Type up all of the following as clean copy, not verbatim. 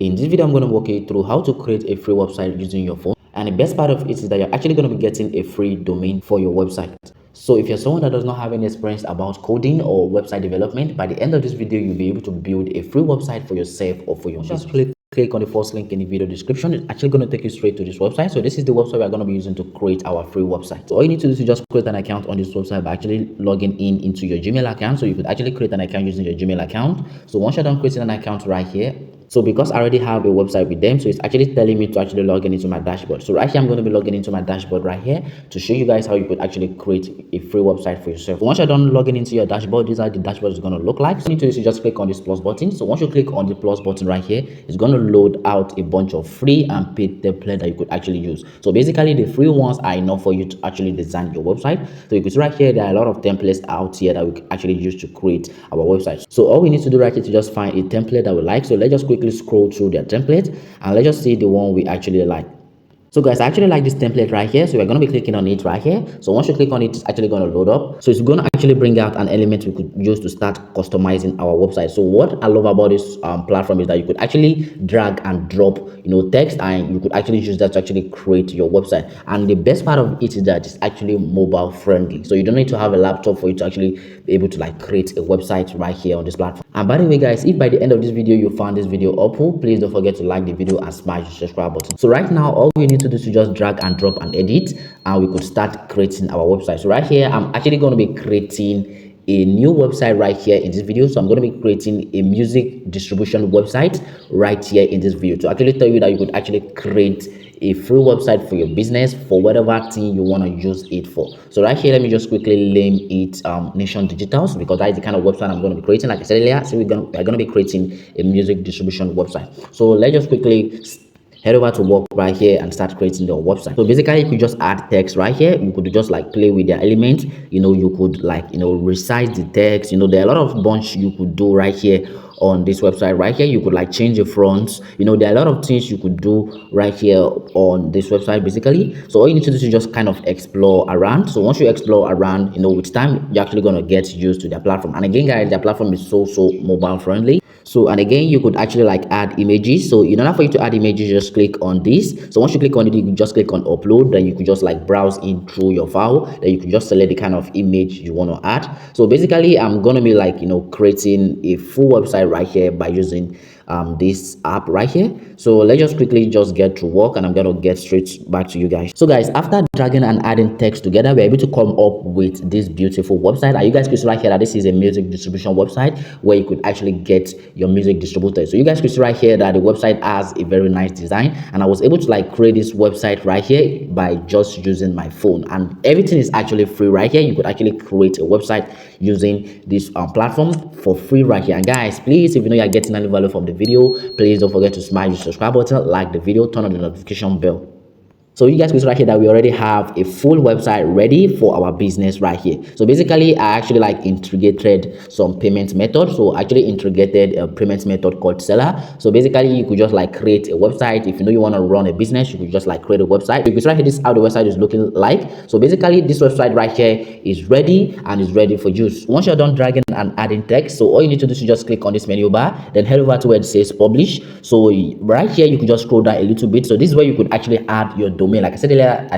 In this video, I'm going to walk you through how to create a free website using your phone. And the best part of it is that you're actually going to be getting a free domain for your website. So if you're someone that does not have any experience about coding or website development, by the end of this video, you'll be able to build a free website for yourself or for your business. Just click on the first link in the video description. It's actually going to take you straight to this website. So this is the website we're going to be using to create our free website. So all you need to do is just create an account on this website by actually logging in into your Gmail account. So you could actually create an account using your Gmail account. So once you're done creating an account right here, so because I already have a website with them, so it's actually telling me to actually log in into my dashboard. So right here, I'm going to be logging into my dashboard right here to show you guys how you could actually create a free website for yourself. So once you're done logging into your dashboard, these are the dashboard is going to look like. So you need to do is just click on this plus button. So once you click on the plus button right here, it's going to load out a bunch of free and paid templates that you could actually use. So basically, the free ones are enough for you to actually design your website. So you can see right here, there are a lot of templates out here that we can actually use to create our website. So all we need to do right here is to just find a template that we like. So let's just quickly scroll through their template and let's just see the one we actually like. So guys, I actually like this template right here. So we're going to be clicking on it right here. So once you click on it, it's actually going to load up. So it's going to actually bring out an element we could use to start customizing our website. So what I love about this platform is that you could actually drag and drop, text, and you could actually use that to actually create your website. And the best part of it is that it's actually mobile friendly. So you don't need to have a laptop for you to actually be able to create a website right here on this platform. And by the way, guys, if by the end of this video you found this video helpful, please don't forget to like the video and smash the subscribe button. So right now, all we need to do is to just drag and drop and edit, and we could start creating our website. So right here, I'm actually going to be creating a new website right here in this video. So I'm going to be creating a music distribution website right here in this video to actually tell you that you could actually create a free website for your business for whatever thing you want to use it for. So right here, let me just quickly name it Nation Digitals, because that is the kind of website I'm going to be creating. Like I said earlier, so we're going to be creating a music distribution website. So let's just quickly head over to work right here and start creating your website. So basically, you could just add text right here. You could just play with their elements. You could resize the text. There are a lot of bunch you could do right here on this website right here. You could change the fonts. There are a lot of things you could do right here on this website basically. So all you need to do is just kind of explore around. So once you explore around, with time, you're actually going to get used to their platform. And again, guys, their platform is so mobile friendly. So, and again, you could actually add images. So in order for you to add images, just click on this. So once you click on it, you can just click on upload. Then you could just browse in through your file. Then you can just select the kind of image you want to add. So basically, I'm going to be creating a full website right here by using this app right here. So let's just quickly just get to work, and I'm going to get straight back to you guys. So guys, after dragging and adding text together, we're able to come up with this beautiful website. And you guys can see right here that this is a music distribution website where you could actually get your music distributed. So you guys can see right here that the website has a very nice design, and I was able to create this website right here by just using my phone, and everything is actually free right here. You could actually create a website using this platform for free right here. And guys, please, if you know you're getting any value from the video, please don't forget to smash the subscribe button, like the video, turn on the notification bell. So you guys can see right here that we already have a full website ready for our business right here. So basically, I actually integrated some payment method. So I actually integrated a payment method called Seller. So basically, you could just create a website. If you want to run a business, you could just create a website. You can see right here, this is how the website is looking like. So basically, this website right here is ready and is ready for use. Once you're done dragging and adding text, so all you need to do is just click on this menu bar, then head over to where it says publish. So right here, you could just scroll down a little bit. So this is where you could actually add your domain. Like I said earlier,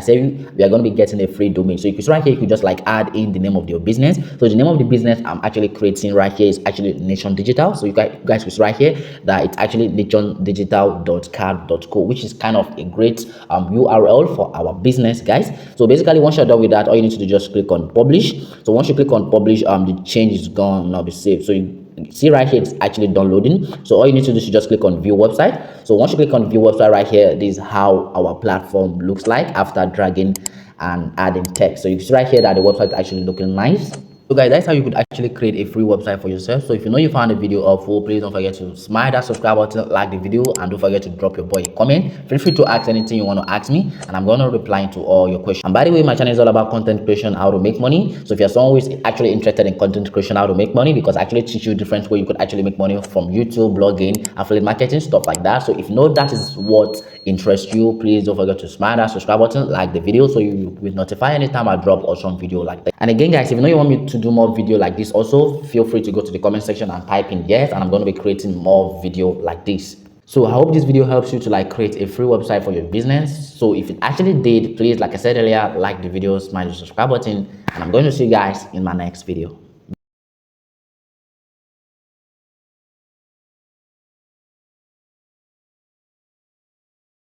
we are going to be getting a free domain. So you can see right here, you could just add in the name of your business. So the name of the business I'm actually creating right here is actually Nation Digital. So you guys can see right here that it's actually nationdigital.card.co, which is kind of a great URL for our business, guys. So basically, once you're done with that, all you need to do is just click on publish. So once you click on publish, the change is gone now be saved. So you see right here, it's actually downloading. So all you need to do is just click on view website. So once you click on view website right here, this is how our platform looks like after dragging and adding text. So you can see right here that the website is actually looking nice. So guys, that's how you could actually create a free website for yourself. So if you found the video helpful, please don't forget to smash that subscribe button, like the video, and don't forget to drop your boy a comment. Feel free to ask anything you want to ask me, and I'm going to reply to all your questions. And by the way, my channel is all about content creation, how to make money. So if you're someone who is actually interested in content creation, how to make money, because I actually teach you different ways you could actually make money from YouTube, blogging, affiliate marketing, stuff like that. So if you know that is what interests you, please don't forget to smash that subscribe button, like the video, so you will notify anytime I drop awesome video like that. And again, guys, if you want me to do more video like this, also feel free to go to the comment section and type in yes, and I'm going to be creating more video like this. So I hope this video helps you to like create a free website for your business. So if it actually did, please, like I said earlier, like the video, smash the subscribe button, and I'm going to see you guys in my next video.